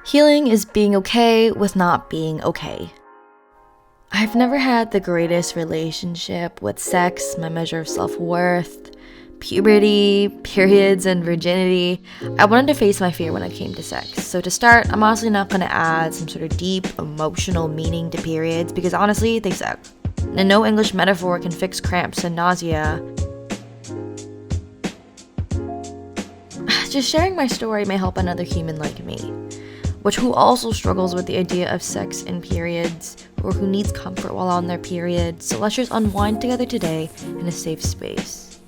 Healing is being okay with not being okay. I've never had the greatest relationship with sex, my measure of self-worth, puberty, periods, and virginity. I wanted to face my fear when it came to sex. So to start, I'm honestly not going to add some sort of deep emotional meaning to periods because honestly, they suck. And no English metaphor can fix cramps and nausea. Just sharing my story may help another human like me, who also struggles with the idea of sex and periods, or who needs comfort while on their period. So let's just unwind together today in a safe space.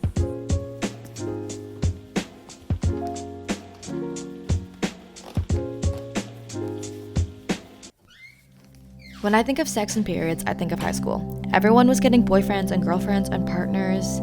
When I think of sex and periods, I think of high school. Everyone was getting boyfriends and girlfriends and partners.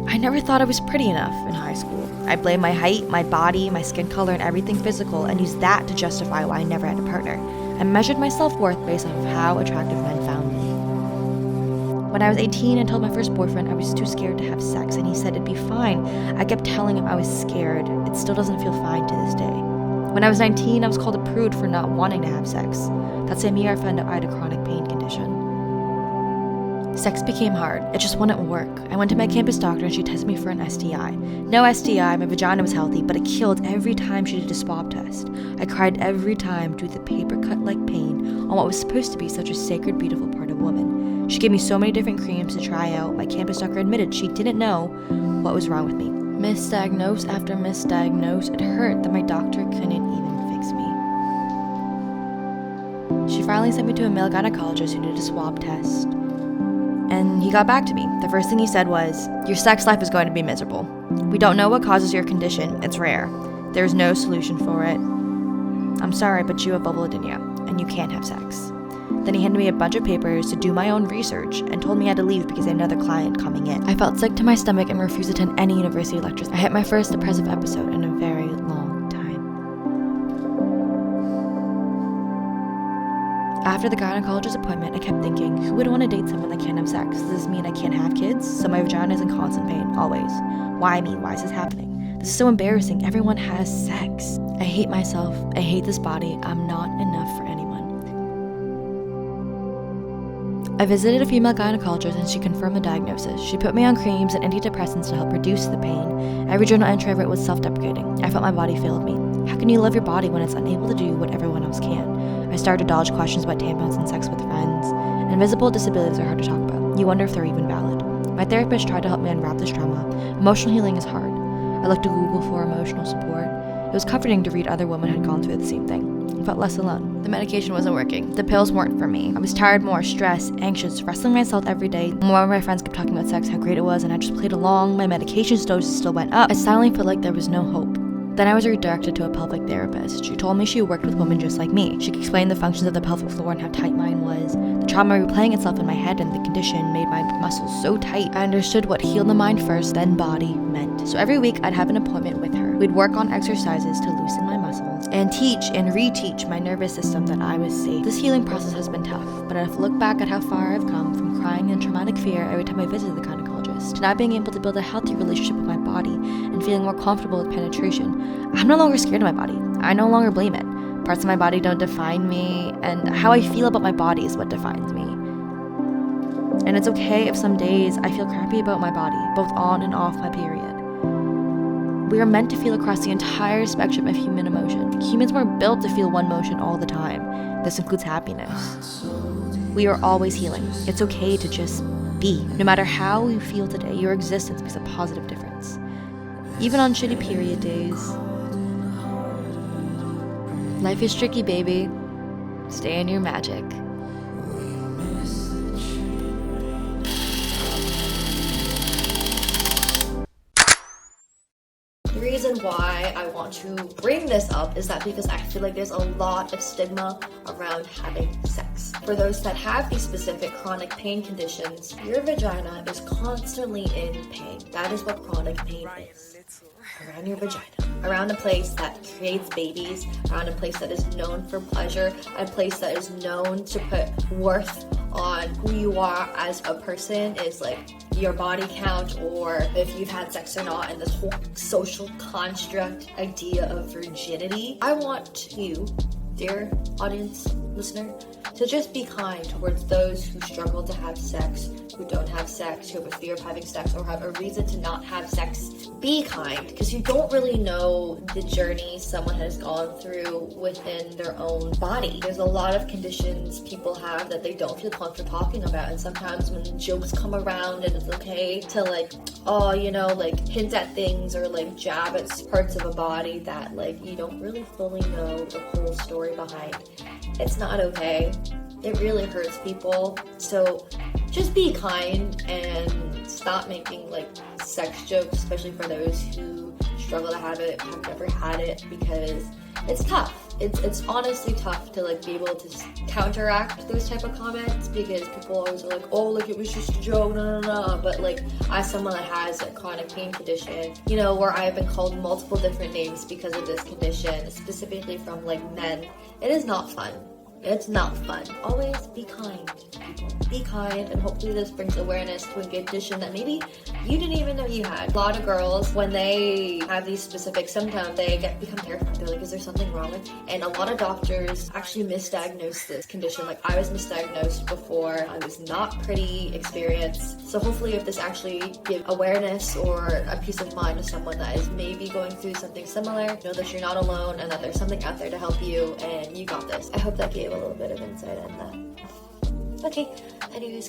I never thought I was pretty enough in high school. I blamed my height, my body, my skin color, and everything physical, and used that to justify why I never had a partner. I measured my self-worth based off of how attractive men found me. When I was 18 and told my first boyfriend I was too scared to have sex, and he said it'd be fine, I kept telling him I was scared. It still doesn't feel fine to this day. When I was 19, I was called a prude for not wanting to have sex. That same year, I found out I had a chronic pain condition. Sex became hard. It just wouldn't work. I went to my campus doctor and she tested me for an STI. No STI, my vagina was healthy, but it killed every time she did a swab test. I cried every time due to the paper cut-like pain on what was supposed to be such a sacred, beautiful part of woman. She gave me so many different creams to try out. My campus doctor admitted she didn't know what was wrong with me. Misdiagnose after misdiagnose, it hurt that my doctor couldn't even fix me. She finally sent me to a male gynecologist who did a swab test. And he got back to me. The first thing he said was, "Your sex life is going to be miserable. We don't know what causes your condition. It's rare. There's no solution for it. I'm sorry, but you have vulvodynia, and you can't have sex." Then he handed me a bunch of papers to do my own research and told me I had to leave because I had another client coming in. I felt sick to my stomach and refused to attend any university lectures. I hit my first depressive episode in a very long time. After the gynecologist appointment, I kept thinking, who would want to date someone that can't have sex? Does this mean I can't have kids? So my vagina is in constant pain, always. Why me? Why is this happening? This is so embarrassing. Everyone has sex. I hate myself. I hate this body. I'm not enough for anyone. I visited a female gynecologist and she confirmed the diagnosis. She put me on creams and antidepressants to help reduce the pain. Every journal entry I wrote was self-deprecating. I felt my body failed me. How can you love your body when it's unable to do what everyone else can? I started to dodge questions about tampons and sex with friends. Invisible disabilities are hard to talk about. You wonder if they're even valid. My therapist tried to help me unwrap this trauma. Emotional healing is hard. I looked to Google for emotional support. It was comforting to read other women had gone through the same thing. I felt less alone. The medication wasn't working. The pills weren't for me. I was tired, more stressed, anxious, wrestling myself every day. More of my friends kept talking about sex, how great it was, and I just played along. My medication doses still went up. I suddenly felt like there was no hope. Then I was redirected to a pelvic therapist. She told me she worked with women just like me. She explained the functions of the pelvic floor and how tight mine was. The trauma replaying itself in my head and the condition made my muscles so tight. I understood what heal the mind first, then body meant. So every week I'd have an appointment with her. We'd work on exercises to loosen my muscles and teach and reteach my nervous system that I was safe. This healing process has been tough, but if I look back at how far I've come from crying and traumatic fear every time I visited the gynecologist to not being able to build a healthy relationship with my body and feeling more comfortable with penetration, I'm no longer scared of my body. I no longer blame it. Parts of my body don't define me, and how I feel about my body is what defines me. And it's okay if some days I feel crappy about my body, both on and off my period. We are meant to feel across the entire spectrum of human emotion. Humans weren't built to feel one emotion all the time. This includes happiness. We are always healing. It's okay to just be. No matter how you feel today, your existence makes a positive difference. Even on shitty period days. Life is tricky, baby. Stay in your magic. The reason why I want to bring this up is that because I feel like there's a lot of stigma around having sex. For those that have these specific chronic pain conditions, your vagina is constantly in pain. That is what chronic pain is. Around your vagina, around a place that creates babies, around a place that is known for pleasure, a place that is known to put worth on who you are as a person, is like your body count or if you've had sex or not, and this whole social construct idea of virginity. I want you dear audience, listener, to just be kind towards those who struggle to have sex, who don't have sex, who have a fear of having sex, or have a reason to not have sex. Be kind, because you don't really know the journey someone has gone through within their own body. There's a lot of conditions people have that they don't feel comfortable talking about, and sometimes when jokes come around and it's okay to like, oh, you know, like hint at things or like jab at parts of a body that like you don't really fully know the whole story behind. It's not okay. It really hurts people. So just be kind and stop making like sex jokes, especially for those who struggle to have it, have never had it, because it's tough. It's honestly tough to like be able to counteract those type of comments, because people always are like, oh, like it was just a joke, no. But like, as someone that has a chronic pain condition, you know, where I've been called multiple different names because of this condition, specifically from like men, it is not fun. It's not fun. Always be kind to people. Be kind, and hopefully this brings awareness to a condition that maybe you didn't even know you had. A lot of girls, when they have these specific symptoms, they become terrified. They're like, is there something wrong with me? And a lot of doctors actually misdiagnose this condition. Like, I was misdiagnosed before. I was not pretty experienced. So hopefully if this actually gives awareness or a peace of mind to someone that is maybe going through something similar, know that you're not alone and that there's something out there to help you, and you got this. I hope that gave a little bit of insight on that. Okay, anyways.